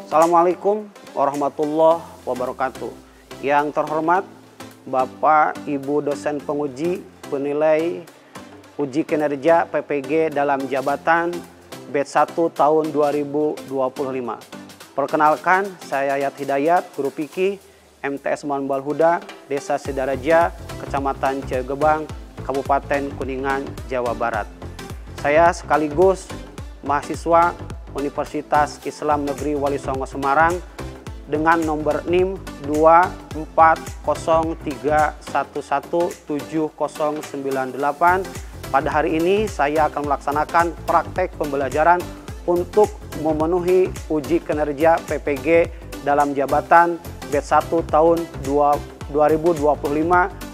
Assalamualaikum warahmatullahi wabarakatuh. Yang terhormat Bapak Ibu dosen penguji penilai uji kinerja PPG dalam jabatan batch 1 tahun 2025. Perkenalkan, saya Yat Hidayat, Guru Fikih MTS Manbal Huda, Desa Sidaraja, Kecamatan Cigebang, Kabupaten Kuningan, Jawa Barat. Saya sekaligus mahasiswa Universitas Islam Negeri Wali Songo Semarang dengan nomor NIM 240311798. Pada hari ini saya akan melaksanakan praktek pembelajaran untuk memenuhi uji kinerja PPG dalam jabatan batch 1 tahun 2025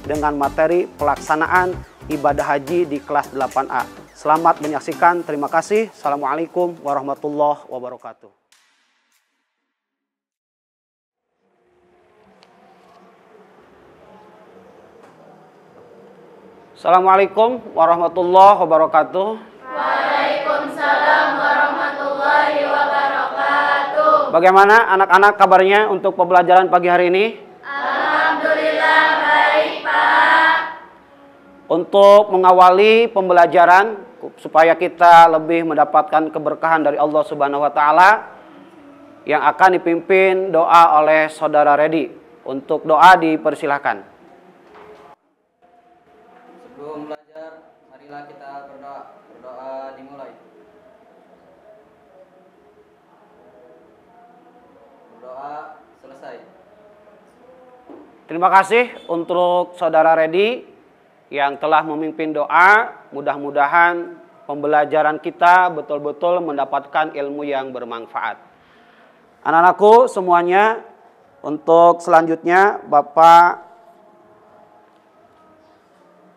dengan materi pelaksanaan ibadah haji di kelas 8A. Selamat menyaksikan, terima kasih. Assalamualaikum warahmatullahi wabarakatuh. Assalamualaikum warahmatullahi wabarakatuh. Waalaikumsalam warahmatullahi wabarakatuh. Bagaimana anak-anak kabarnya untuk pembelajaran pagi hari ini? Alhamdulillah baik, Pak. Untuk mengawali pembelajaran supaya kita lebih mendapatkan keberkahan dari Allah Subhanahu wa taala, yang akan dipimpin doa oleh Saudara Redi. Untuk doa dipersilahkan. Sebelum belajar, marilah kita berdoa. Berdoa dimulai. Berdoa selesai. Terima kasih untuk Saudara Redi yang telah memimpin doa. Mudah-mudahan pembelajaran kita betul-betul mendapatkan ilmu yang bermanfaat. Anak-anakku semuanya, untuk selanjutnya Bapak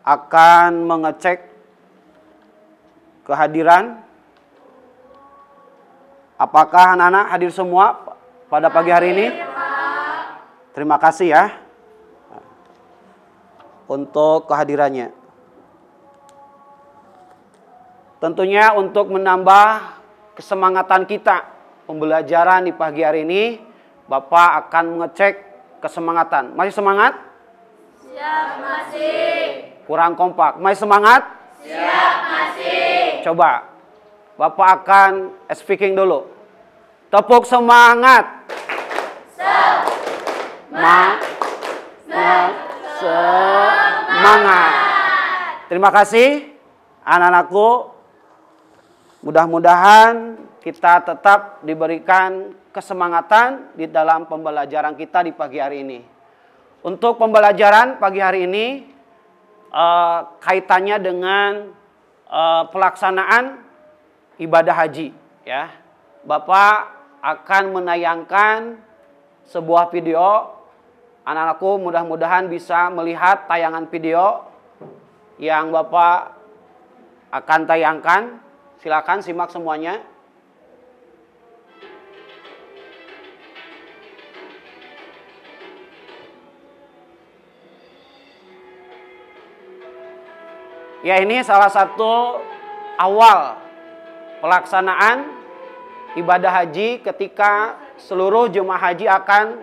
akan mengecek kehadiran. Apakah anak-anak hadir semua pada pagi hari ini? Terima kasih ya untuk kehadirannya. Tentunya untuk menambah kesemangatan kita pembelajaran di pagi hari ini, Bapak akan mengecek kesemangatan. Masih semangat? Siap, masih. Kurang kompak. Masih semangat? Siap, masih. Coba Bapak akan speaking dulu. Tepuk semangat. Semangat. Terima kasih anak-anakku. Mudah-mudahan kita tetap diberikan kesemangatan di dalam pembelajaran kita di pagi hari ini. Untuk pembelajaran pagi hari ini kaitannya dengan pelaksanaan ibadah haji, ya. Bapak akan menayangkan sebuah video. Anak-anakku mudah-mudahan bisa melihat tayangan video yang Bapak akan tayangkan. Silakan simak semuanya. Ya, ini salah satu awal pelaksanaan ibadah haji ketika seluruh jemaah haji akan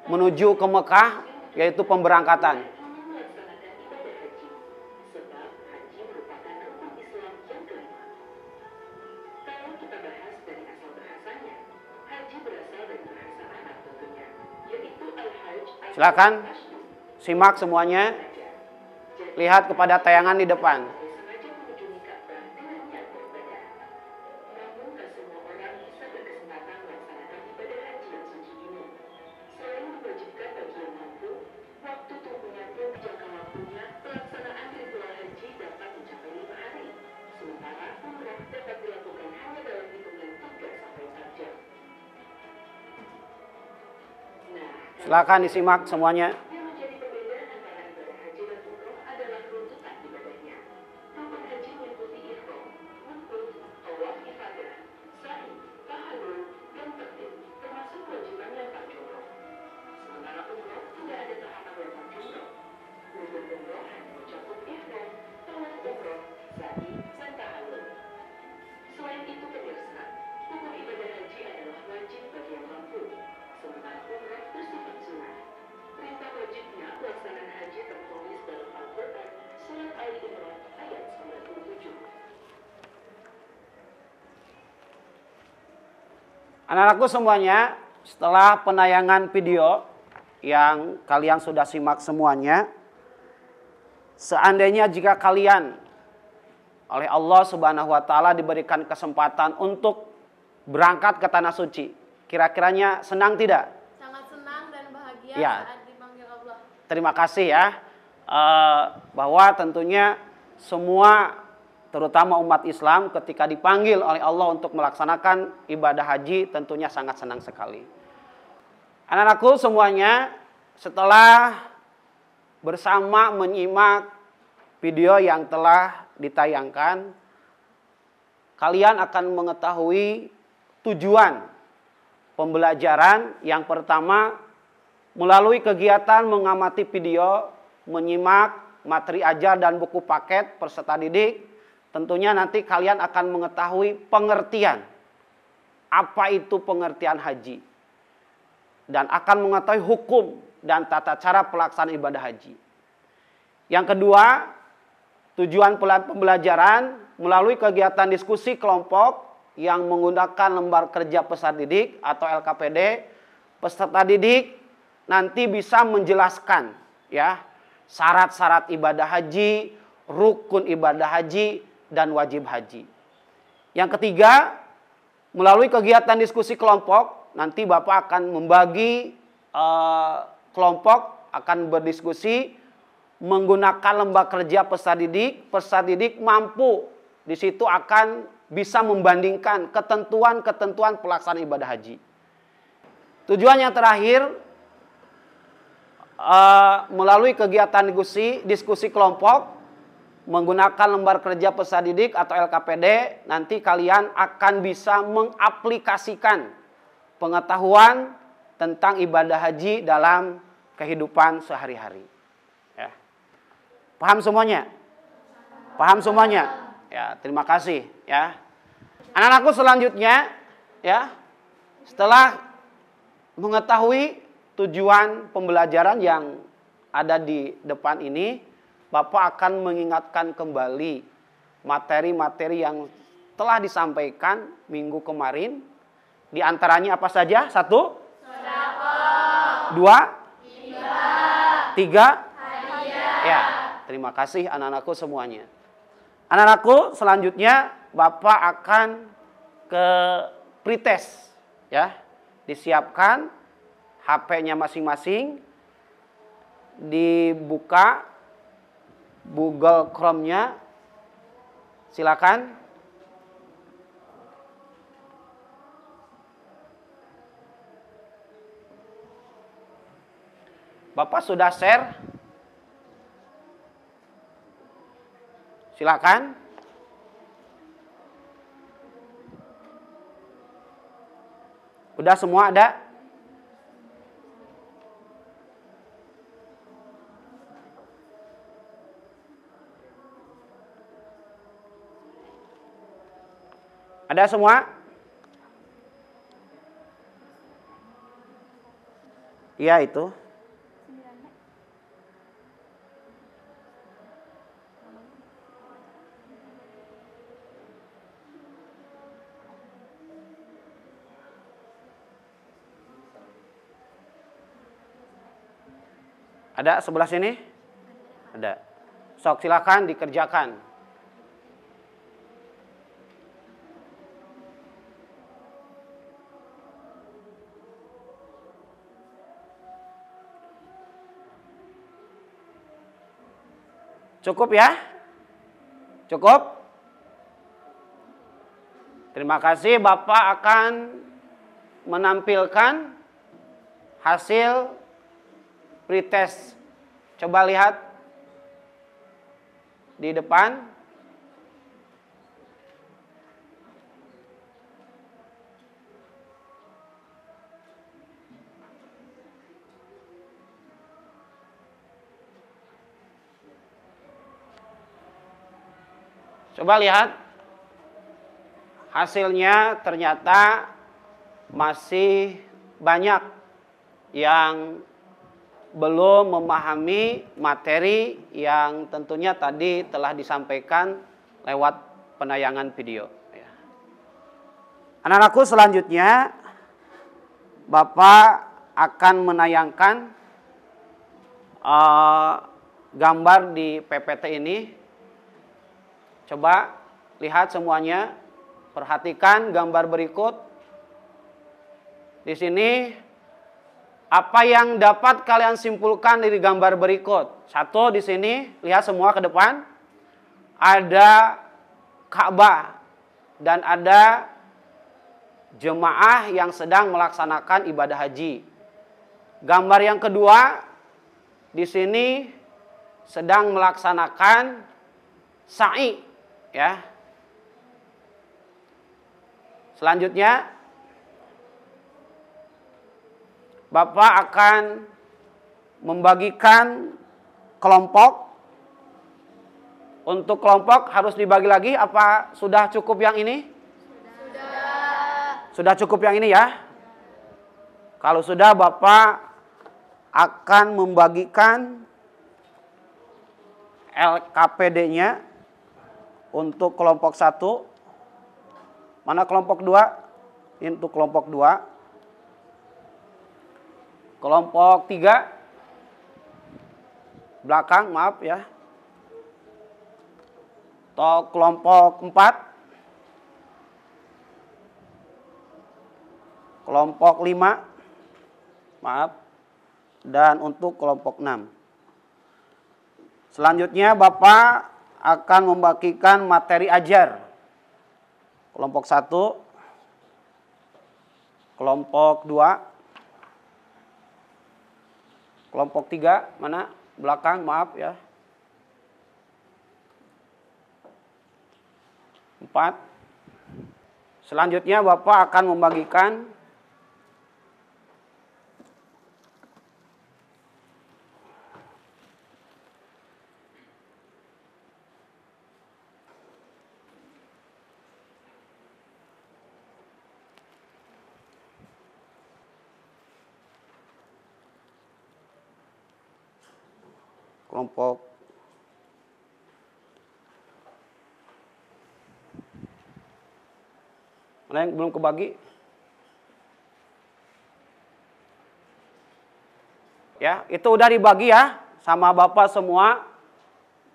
menuju ke Mekah, yaitu pemberangkatan. Silakan simak semuanya. Lihat kepada tayangan di depan. Silakan disimak semuanya. Selain itu pemirsa, hukum ibadah haji adalah wajib bagi yang Anak-anakku semuanya, setelah penayangan video yang kalian sudah simak semuanya, seandainya jika kalian oleh Allah Subhanahu wa taala diberikan kesempatan untuk berangkat ke tanah suci, kira-kiranya senang tidak? Sangat senang dan bahagia Ya. saat dipanggil Allah. Terima kasih ya, bahwa tentunya semua terutama umat Islam ketika dipanggil oleh Allah untuk melaksanakan ibadah haji tentunya sangat senang sekali. Anak-anakku semuanya, setelah bersama menyimak video yang telah ditayangkan, kalian akan mengetahui tujuan pembelajaran. Yang pertama, melalui kegiatan mengamati video, menyimak materi ajar dan buku paket peserta didik, tentunya nanti kalian akan mengetahui pengertian. Apa itu pengertian haji? Dan akan mengetahui hukum dan tata cara pelaksanaan ibadah haji. Yang kedua, tujuan pembelajaran melalui kegiatan diskusi kelompok yang menggunakan lembar kerja peserta didik atau LKPD. Peserta didik nanti bisa menjelaskan ya syarat-syarat ibadah haji, rukun ibadah haji, dan wajib haji. Yang ketiga, melalui kegiatan diskusi kelompok, nanti Bapak akan membagi kelompok, akan berdiskusi menggunakan lembar kerja peserta didik. Peserta didik mampu di situ akan bisa membandingkan ketentuan-ketentuan pelaksanaan ibadah haji. Tujuan yang terakhir, melalui kegiatan diskusi kelompok, menggunakan lembar kerja peserta didik atau LKPD, nanti kalian akan bisa mengaplikasikan pengetahuan tentang ibadah haji dalam kehidupan sehari-hari. Ya. Paham semuanya? Paham semuanya? Ya, terima kasih ya. Anak-anakku selanjutnya ya, setelah mengetahui tujuan pembelajaran yang ada di depan ini, Bapak akan mengingatkan kembali materi-materi yang telah disampaikan minggu kemarin. Di antaranya apa saja? 1, 2, 3, ya. Terima kasih anak-anakku semuanya. Anak-anakku selanjutnya Bapak akan ke pretest ya. Disiapkan HP-nya masing-masing, dibuka Google Chrome-nya, silakan. Bapak sudah share? Silakan. Udah semua ada? Ada semua? Iya itu. Ada sebelah sini? Ada. Sok silakan dikerjakan. Cukup ya? Cukup? Terima kasih. Bapak akan menampilkan hasil pretest. Coba lihat di depan. Coba lihat, hasilnya ternyata masih banyak yang belum memahami materi yang tentunya tadi telah disampaikan lewat penayangan video. Anak-anakku selanjutnya, Bapak akan menayangkan gambar di PPT ini. Coba lihat semuanya, perhatikan gambar berikut. Di sini apa yang dapat kalian simpulkan dari gambar berikut? Satu, di sini lihat semua ke depan. Ada Ka'bah dan ada jemaah yang sedang melaksanakan ibadah haji. Gambar yang kedua, di sini sedang melaksanakan sa'i, ya. Selanjutnya Bapak akan membagikan kelompok. Untuk kelompok harus dibagi lagi, apa sudah cukup yang ini? Sudah cukup yang ini ya. Kalau sudah, Bapak akan membagikan LKPD-nya untuk kelompok 1. Mana kelompok 2? Ini untuk kelompok 2. Kelompok 3. Belakang, maaf ya. Atau kelompok 4. Kelompok 5. Maaf. Dan untuk kelompok 6. Selanjutnya Bapak akan membagikan materi ajar. Kelompok 1. Kelompok 2. Kelompok 3. Mana? Belakang, maaf ya. 4. Selanjutnya Bapak akan membagikan kelompok mana yang belum kebagi? Ya, itu udah dibagi ya sama Bapak semua,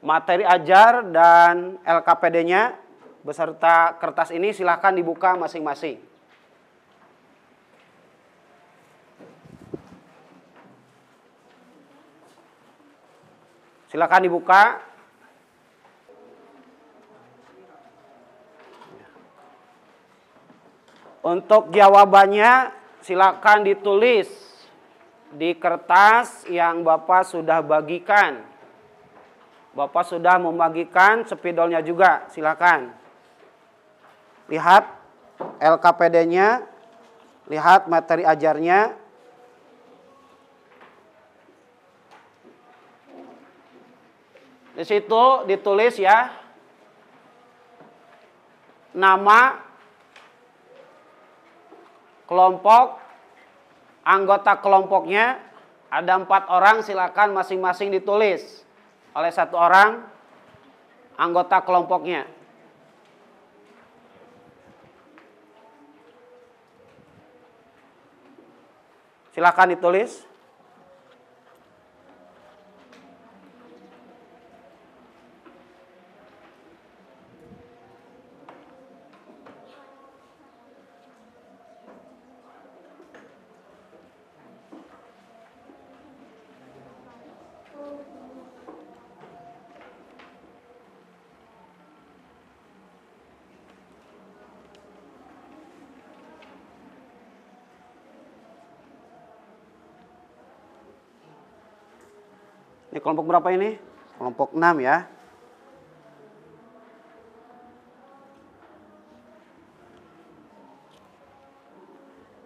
materi ajar dan LKPD-nya beserta kertas ini silahkan dibuka masing-masing. Silakan dibuka. Untuk jawabannya silakan ditulis di kertas yang Bapak sudah bagikan. Bapak sudah membagikan spidolnya juga, silakan. Lihat LKPD-nya, lihat materi ajarnya. Di situ ditulis ya nama kelompok, anggota kelompoknya, ada 4 orang, silakan masing-masing ditulis oleh 1 orang anggota kelompoknya. Silakan ditulis. Ini kelompok berapa ini? Kelompok 6 ya.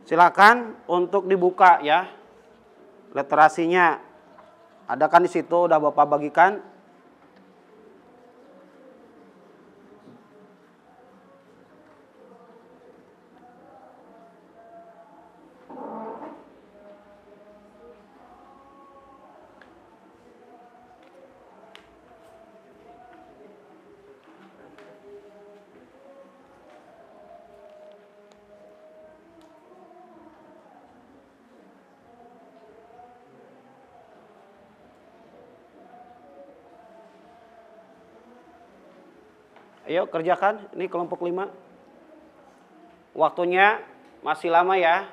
Silakan untuk dibuka ya. Literasinya ada kan di situ, udah Bapak bagikan. Ayo kerjakan, ini kelompok 5. Waktunya masih lama ya.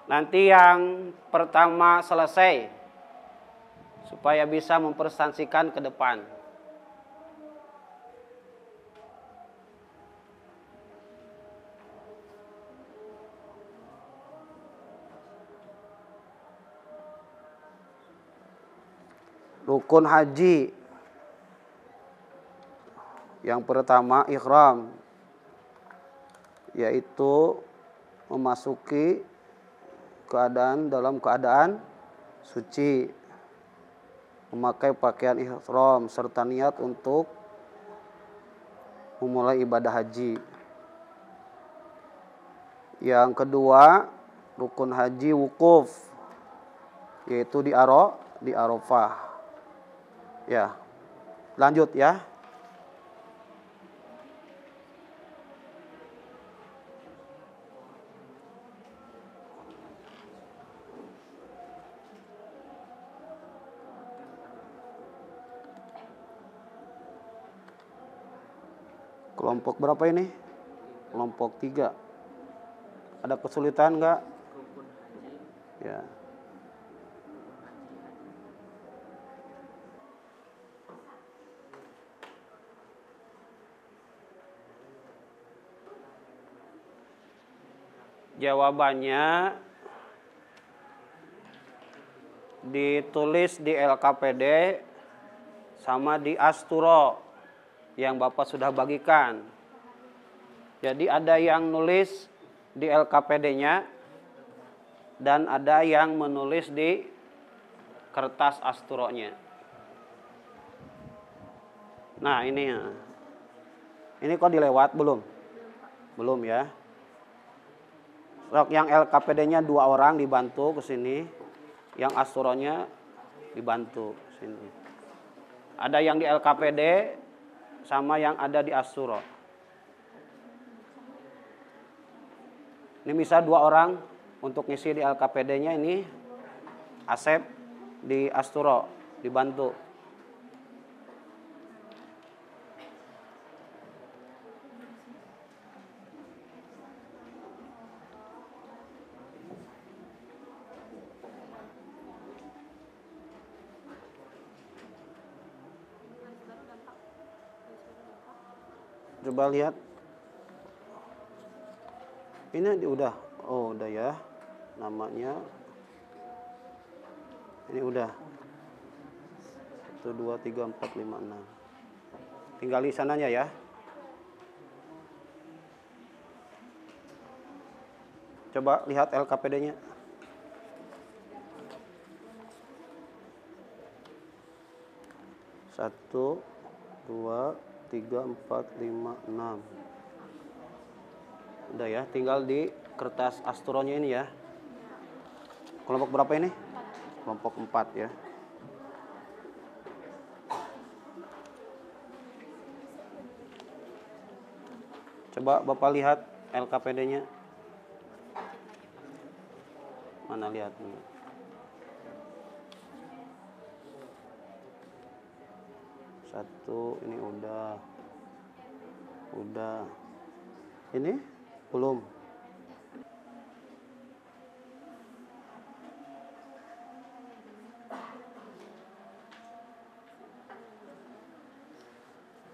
Nanti yang pertama selesai, supaya bisa mempresentasikan ke depan. Rukun haji. Yang pertama ihram, yaitu memasuki dalam keadaan suci, memakai pakaian ihram serta niat untuk memulai ibadah haji. Yang kedua, rukun haji wukuf, yaitu di Arafah. Ya, lanjut ya. Kelompok berapa ini? Kelompok 3. Ada kesulitan enggak? Ya. Jawabannya ditulis di LKPD sama di Asturo yang Bapak sudah bagikan. Jadi ada yang nulis di LKPD-nya dan ada yang menulis di kertas Asturo-nya. Nah, ini kok dilewat belum? Belum ya. Yang LKPD-nya 2 orang dibantu ke sini, yang Asturo-nya dibantu sini. Ada yang di LKPD sama yang ada di Asturo. Ini bisa 2 orang untuk ngisi di LKPD-nya, ini Asep di Asturo dibantu. Coba lihat. Ini udah. Oh, udah ya. Namanya. Ini udah. 1, 2, 3, 4, 5, 6. Tinggal di sananya ya. Coba lihat LKPD-nya. Satu, 2, 3, 4, 5, 6. Udah ya, tinggal di kertas Asturo-nya ini ya. Kelompok berapa ini? Kelompok 4 ya. Coba Bapak lihat LKPD-nya. Mana lihat? Satu, ini udah. Ini belum.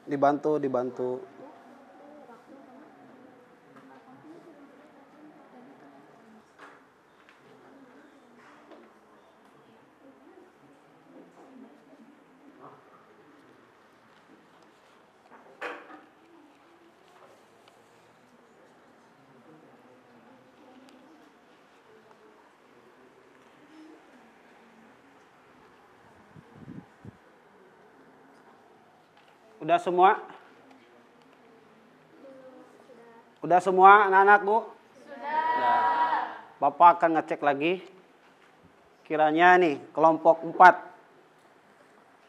Dibantu. Udah semua? Udah semua anak-anak, Bu? Sudah. Bapak akan ngecek lagi. Kiranya nih kelompok 4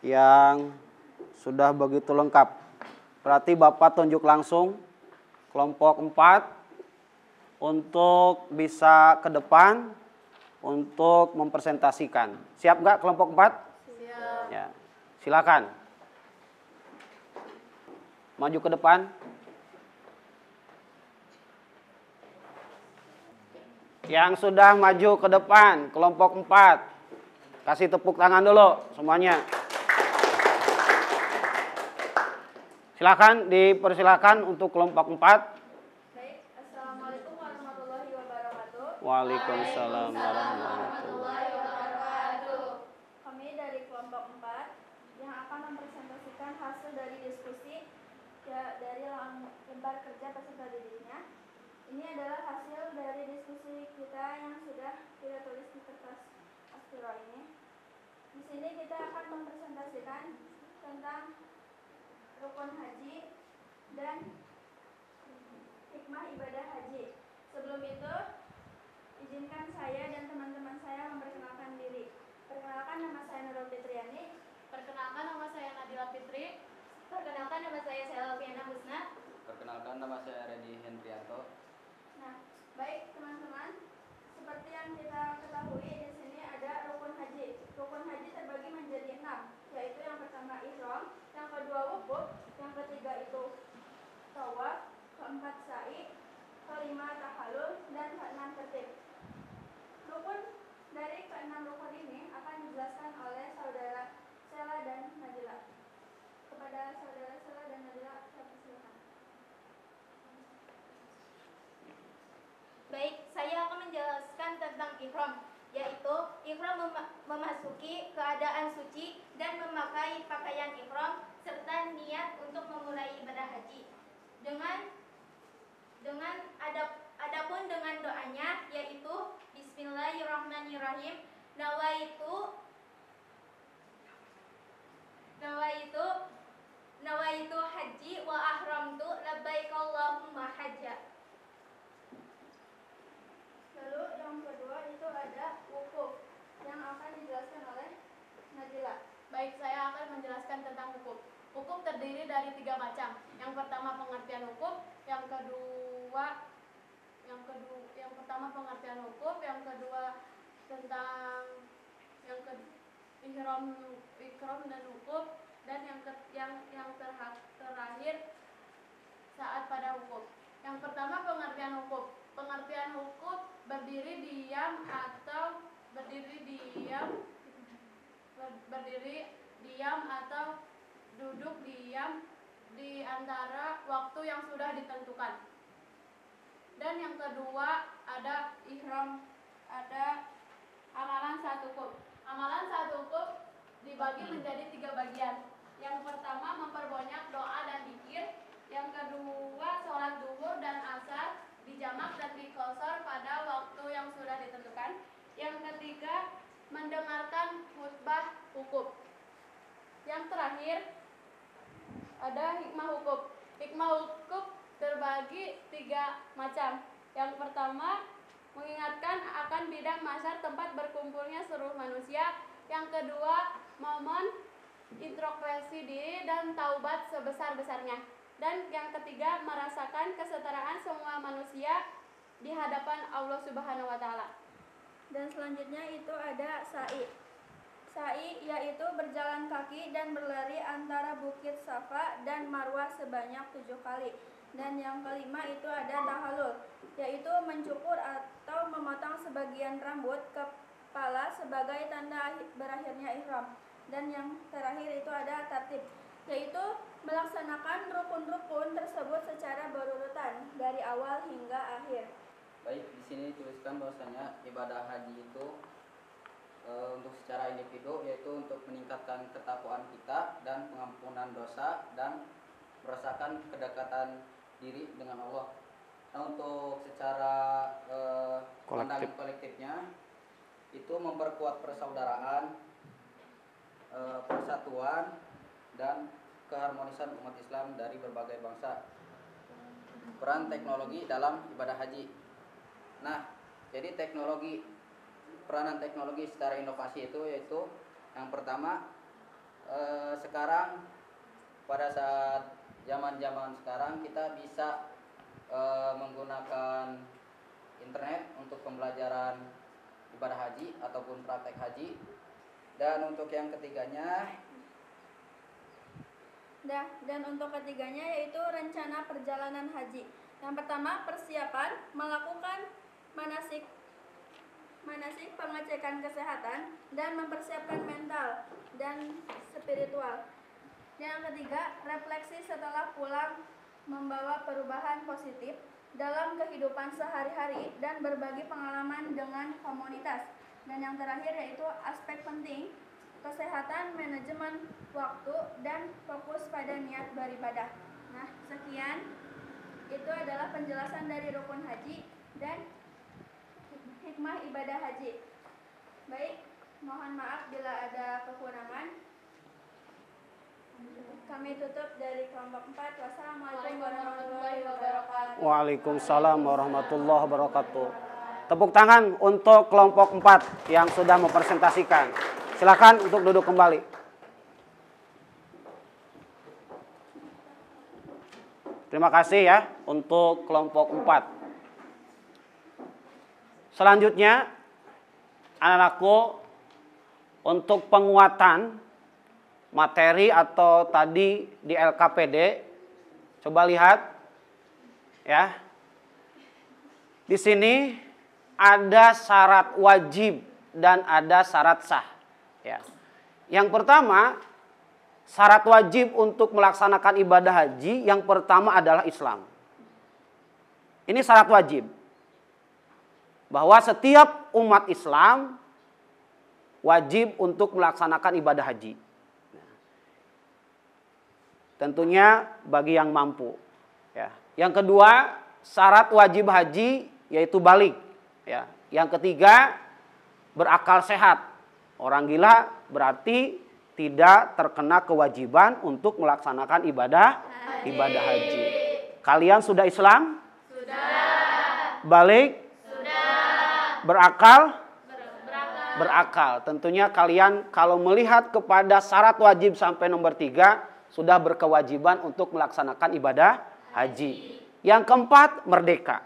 yang sudah begitu lengkap. Berarti Bapak tunjuk langsung kelompok 4 untuk bisa ke depan untuk mempresentasikan. Siap nggak kelompok 4? Siap. Ya, silakan. Maju ke depan. Yang sudah maju ke depan, kelompok 4. Kasih tepuk tangan dulu semuanya. Silakan, dipersilakan untuk kelompok 4. Baik, Assalamualaikum warahmatullahi wabarakatuh. Waalaikumsalam warahmatullahi Warahmatullahi wabarakatuh. Kami dari kelompok 4 yang akan mempresentasikan hasil dari diskusi dari lembar kerja peserta didiknya. Ini adalah hasil dari diskusi kita yang sudah kita tulis di kertas aspiro ini. Di sini kita akan mempresentasikan tentang rukun haji dan hikmah ibadah haji. Sebelum itu, izinkan saya dan teman-teman saya memperkenalkan diri. Perkenalkan, nama saya Nurul Fitriani. Perkenalkan, nama saya Nadila Fitri. Perkenalkan, nama saya Selviana Husna. Perkenalkan, nama saya Redi Hendrianto. Nah, baik teman-teman, seperti yang kita ketahui di sini ada rukun haji. Rukun haji terbagi menjadi 6, yaitu yang pertama ihram, yang kedua wukuf, yang ketiga itu tawaf, keempat sa'i, kelima tahallul, dan keenam tertib. Rukun dari keenam rukun ini akan dijelaskan oleh saudara Sela dan Nadila. Kepada saudara Sela dan Nadila, saya persilakan. Baik, saya akan menjelaskan tentang ihram, yaitu ihram memasuki keadaan suci dan memakai pakaian ihram serta niat untuk memulai ibadah haji. Adapun dengan doanya yaitu Bismillahirrahmanirrahim. Nawaitu haji wa ahramtu labbaik Allahumma hajja. Lalu yang kedua itu ada wukuf yang akan dijelaskan oleh Nadila. Baik, saya akan menjelaskan tentang hukum. Hukum terdiri dari 3 macam. Yang pertama pengertian hukum, yang pertama pengertian hukum, yang kedua tentang ihram dan hukum, dan yang terakhir saat pada hukum. Yang pertama pengertian hukum. Pengertian hukum berdiri diam atau duduk diam di antara waktu yang sudah ditentukan. Dan yang kedua ada ihram, ada amalan 1 hukum. Amalan 1 hukum dibagi menjadi 3 bagian. Yang pertama memperbanyak doa dan zikir, yang kedua sholat zuhur dan asar dijamak dan diqashar pada waktu yang sudah ditentukan, yang ketiga mendengarkan khutbah hukum. Yang terakhir ada hikmah hukum. Hikmah hukum terbagi 3 macam. Yang pertama mengingatkan akan bidang mahsyar tempat berkumpulnya seluruh manusia. Yang kedua momen introspeksi diri dan taubat sebesar-besarnya. Dan yang ketiga merasakan kesetaraan semua manusia di hadapan Allah Subhanahu wa taala. Dan selanjutnya itu ada sa'i. Sa'i yaitu berjalan kaki dan berlari antara Bukit Safa dan Marwah sebanyak 7 kali. Dan yang kelima itu ada tahallul, yaitu mencukur atau memotong sebagian rambut kepala sebagai tanda berakhirnya ihram. Dan yang terakhir itu ada tartib, yaitu melaksanakan rukun-rukun tersebut secara berurutan dari awal hingga akhir. Baik, di sini dituliskan bahwasanya ibadah haji itu untuk secara individu, yaitu untuk meningkatkan ketakwaan kita dan pengampunan dosa dan merasakan kedekatan diri dengan Allah. Nah, untuk secara pandangan kolektifnya itu memperkuat persaudaraan, persatuan dan keharmonisan umat Islam dari berbagai bangsa. Peran teknologi dalam ibadah haji. Nah, jadi peranan teknologi secara inovasi itu yaitu yang pertama, sekarang pada saat zaman sekarang kita bisa menggunakan internet untuk pembelajaran ibadah haji ataupun praktek haji. Dan untuk yang ketiganya yaitu rencana perjalanan haji. Yang pertama, persiapan melakukan manasik pengecekan kesehatan dan mempersiapkan mental dan spiritual. Yang ketiga, refleksi setelah pulang membawa perubahan positif dalam kehidupan sehari-hari dan berbagi pengalaman dengan komunitas. Dan yang terakhir yaitu aspek penting kesehatan, manajemen waktu, dan fokus pada niat beribadah. Nah, sekian itu adalah penjelasan dari rukun haji dan hikmah ibadah haji. Baik, mohon maaf bila ada kekurangan. Kami tutup dari kelompok 4. Wassalamualaikum warahmatullahi wabarakatuh. Waalaikumsalam warahmatullahi wabarakatuh. Tepuk tangan untuk kelompok 4 yang sudah mempresentasikan. Silakan untuk duduk kembali. Terima kasih ya untuk kelompok 4. Selanjutnya, anak-anakku, untuk penguatan materi atau tadi di LKPD, coba lihat ya. Di sini ada syarat wajib dan ada syarat sah. Ya. Yang pertama, syarat wajib untuk melaksanakan ibadah haji yang pertama adalah Islam. Ini syarat wajib. Bahwa setiap umat Islam wajib untuk melaksanakan ibadah haji. Tentunya bagi yang mampu. Ya. Yang kedua, syarat wajib haji yaitu balik. Ya. Yang ketiga, berakal sehat. Orang gila berarti tidak terkena kewajiban untuk melaksanakan ibadah haji. Kalian sudah Islam? Sudah. Balik? Sudah. Berakal. Tentunya kalian kalau melihat kepada syarat wajib sampai nomor 3 sudah berkewajiban untuk melaksanakan ibadah haji. Yang keempat, merdeka.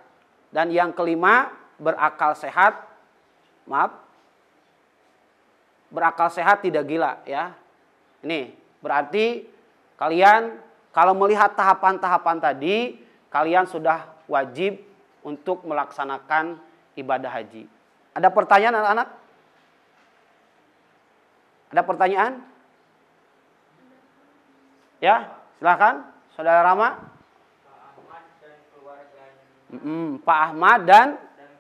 Dan yang kelima, berakal sehat. Berakal sehat tidak gila ya. Ini berarti kalian kalau melihat tahapan-tahapan tadi, kalian sudah wajib untuk melaksanakan ibadah haji. Ada pertanyaan anak-anak? Ada pertanyaan? Ya, silakan, Saudara Rama. Pak Ahmad dan keluarganya. Pak Ahmad dan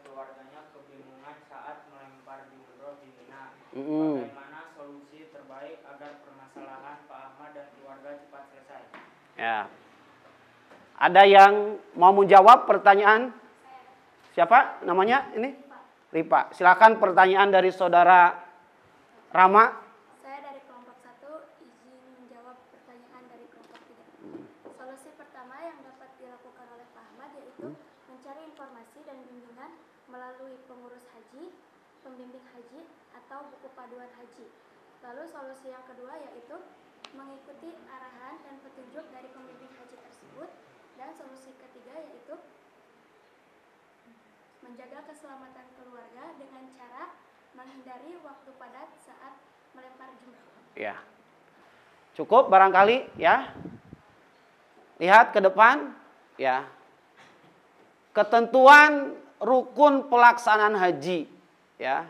Keluarganya kebingungan saat melempar jumroh di Mina. Bagaimana solusi terbaik agar permasalahan Pak Ahmad dan keluarga cepat selesai? Ya. Ada yang mau menjawab pertanyaan? Siapa namanya ini? Ripa. Silakan pertanyaan dari Saudara Rama. Saya dari kelompok 1 izin menjawab pertanyaan dari kelompok 3. Solusi pertama yang dapat dilakukan oleh Pak Ahmad yaitu mencari informasi dan bimbingan melalui pengurus haji, pembimbing haji, atau buku paduan haji. Lalu solusi yang kedua yaitu mengikuti arahan dan petunjuk dari pembimbing haji tersebut. Dan solusi ketiga yaitu menjaga keselamatan keluarga dengan cara menghindari waktu padat saat melempar jumroh. Ya. Cukup barangkali ya. Lihat ke depan ya. Ketentuan rukun pelaksanaan haji ya.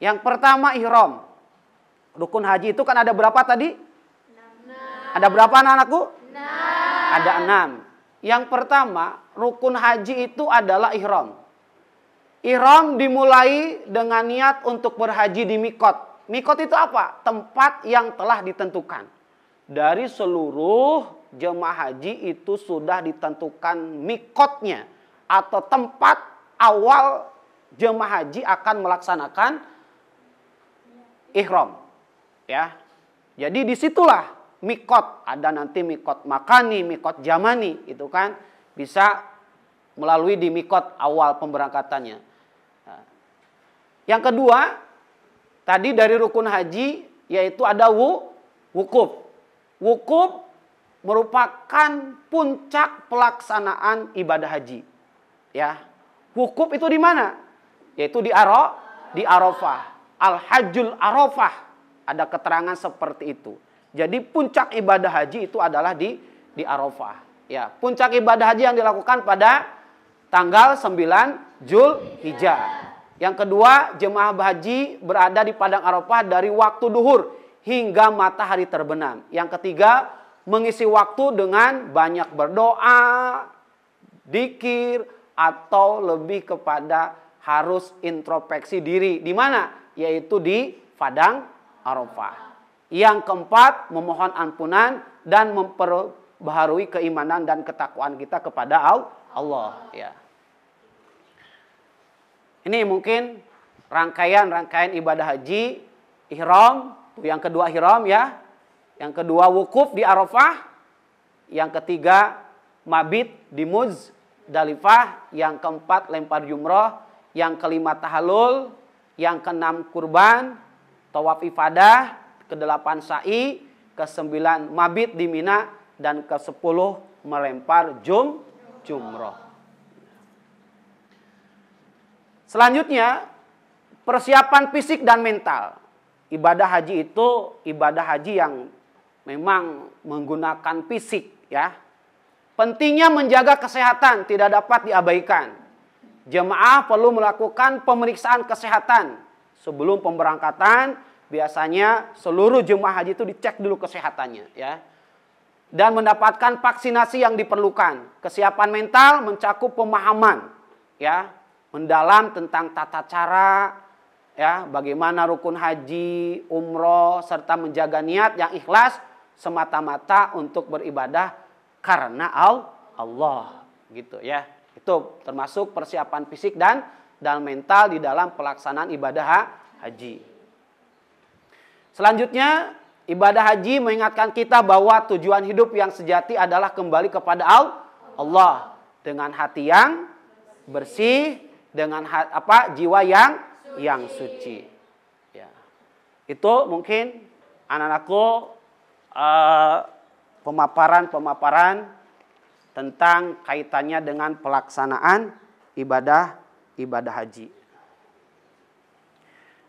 Yang pertama ihram. Rukun haji itu kan ada berapa tadi? 6. Ada berapa anak-anakku? 6. Ada 6. Yang pertama, rukun haji itu adalah ihram. Ihram dimulai dengan niat untuk berhaji di mikot. Mikot itu apa? Tempat yang telah ditentukan. Dari seluruh jemaah haji itu sudah ditentukan mikotnya. Atau tempat awal jemaah haji akan melaksanakan ihram. Ya. Jadi disitulah mikot. Ada nanti mikot makani, mikot jamani. Itu kan bisa melalui di mikot awal pemberangkatannya. Nah. Yang kedua, tadi dari rukun haji yaitu ada wukuf. Wukuf merupakan puncak pelaksanaan ibadah haji. Ya. Wukuf itu di mana? Yaitu di Arafah. Al-Hajjul Arafah. Ada keterangan seperti itu. Jadi puncak ibadah haji itu adalah di Arafah. Ya, puncak ibadah haji yang dilakukan pada tanggal 9 Zulhijjah. Yang kedua, jemaah haji berada di padang Arafah dari waktu duhur hingga matahari terbenam. Yang ketiga, mengisi waktu dengan banyak berdoa, dzikir, atau lebih kepada harus introspeksi diri. Di mana? Yaitu di padang Arafah. Yang keempat, memohon ampunan dan memperbaharui keimanan dan ketakwaan kita kepada Allah. Ya. Ini mungkin rangkaian ibadah haji, ihram. Yang kedua ihram ya. Yang kedua wukuf di Arafah. Yang ketiga mabit di Muzdalifah. Yang keempat lempar jumroh. Yang kelima tahallul. Yang keenam kurban, tawaf ifadah. Ke-8 sa'i, ke-9 mabit di Mina, dan ke-10 melempar jumroh. Selanjutnya, persiapan fisik dan mental. Ibadah haji itu ibadah haji yang memang menggunakan fisik, ya. Pentingnya menjaga kesehatan tidak dapat diabaikan. Jemaah perlu melakukan pemeriksaan kesehatan sebelum pemberangkatan. Biasanya seluruh jemaah haji itu dicek dulu kesehatannya, ya. Dan mendapatkan vaksinasi yang diperlukan. Kesiapan mental mencakup pemahaman, ya, mendalam tentang tata cara, ya, bagaimana rukun haji, umroh, serta menjaga niat yang ikhlas semata-mata untuk beribadah karena Allah, gitu ya. Itu termasuk persiapan fisik dan mental di dalam pelaksanaan ibadah haji. Selanjutnya, ibadah haji mengingatkan kita bahwa tujuan hidup yang sejati adalah kembali kepada Allah dengan hati yang bersih, dengan jiwa yang suci. Ya. Itu mungkin anak-anakku pemaparan tentang kaitannya dengan pelaksanaan ibadah haji.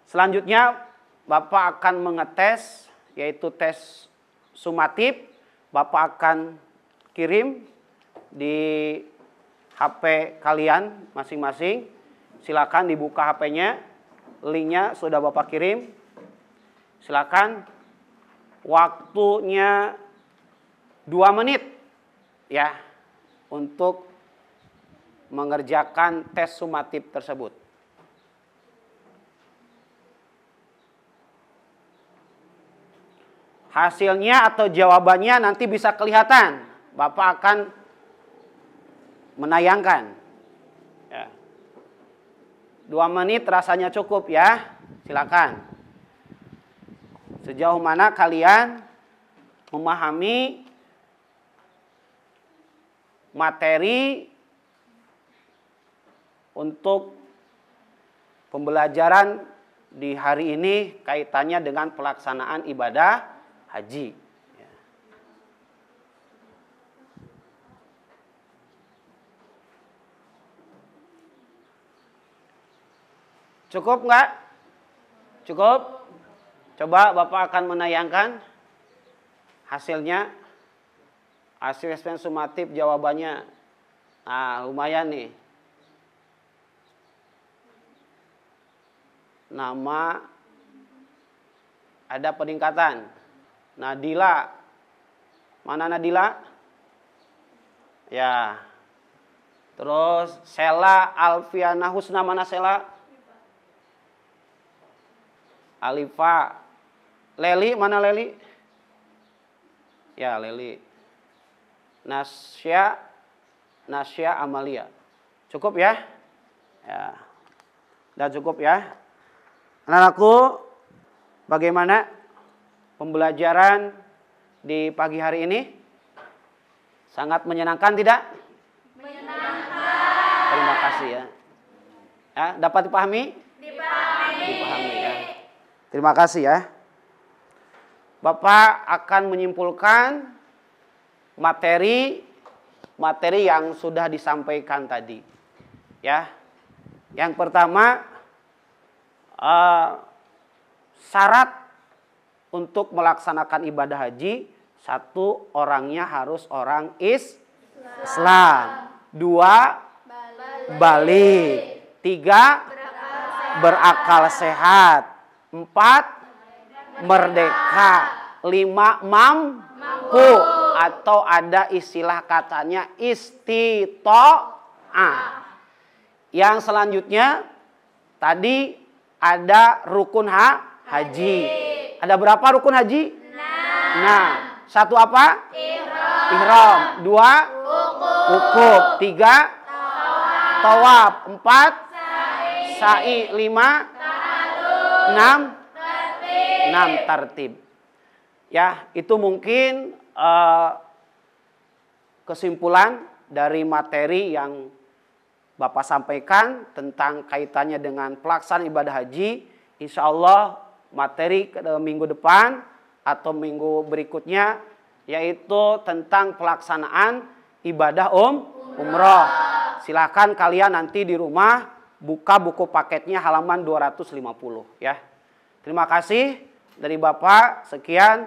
Selanjutnya Bapak akan mengetes, yaitu tes sumatif. Bapak akan kirim di HP kalian masing-masing. Silakan dibuka HP-nya. Linknya sudah Bapak kirim. Silakan. Waktunya 2 menit. Ya. Untuk mengerjakan tes sumatif tersebut. Hasilnya atau jawabannya nanti bisa kelihatan. Bapak akan menayangkan. Ya. 2 menit rasanya cukup ya. Silakan. Sejauh mana kalian memahami materi untuk pembelajaran di hari ini kaitannya dengan pelaksanaan ibadah haji. Ya. Cukup nggak? Cukup? Coba Bapak akan menayangkan hasilnya. Hasil tes sumatif jawabannya. Nah, lumayan nih. Nama ada peningkatan. Nadila. Mana Nadila? Ya. Terus Sela Alfiana Husna, mana Sela? Alifa. Leli, mana Leli? Ya, Leli. Nasya Amalia. Cukup ya? Ya. Udah cukup ya? Anak-anakku, bagaimana pembelajaran di pagi hari ini? Sangat menyenangkan tidak? Menyenangkan. Terima kasih ya. Ya, dapat dipahami? Dipahami ya. Terima kasih ya. Bapak akan menyimpulkan materi yang sudah disampaikan tadi. Ya. Yang pertama, syarat untuk melaksanakan ibadah haji, satu, orangnya harus orang Islam. Dua, balik. Tiga, berakal sehat. Empat, merdeka. Lima, mampu. Atau ada istilah katanya istito'ah. Yang selanjutnya, tadi ada rukun haji. Ada berapa rukun haji? 6. Satu apa? Ihram. Dua, wukuf. Tiga, tawaf. Empat, sa'i. Lima, enam, tartib. Ya, itu mungkin kesimpulan dari materi yang Bapak sampaikan tentang kaitannya dengan pelaksanaan ibadah haji. Insya Allah materi minggu depan atau minggu berikutnya yaitu tentang pelaksanaan ibadah umroh. Silakan kalian nanti di rumah buka buku paketnya halaman 250 ya. Terima kasih dari Bapak. Sekian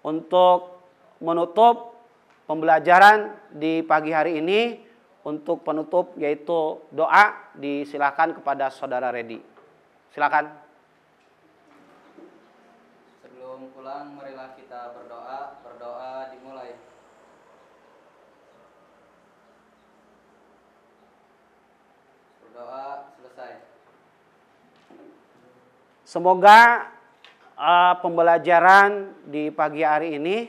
untuk menutup pembelajaran di pagi hari ini. Untuk penutup yaitu doa, disilakan kepada saudara Redi. Silakan. Sebelum pulang, marilah kita berdoa. Berdoa dimulai. Berdoa selesai. Semoga pembelajaran di pagi hari ini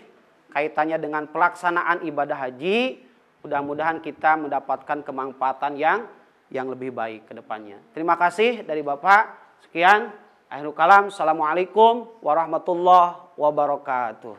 kaitannya dengan pelaksanaan ibadah haji, mudah-mudahan kita mendapatkan kemanfaatan yang lebih baik ke depannya. Terima kasih dari Bapak. Sekian. Akhirul kalam. Assalamualaikum warahmatullahi wabarakatuh.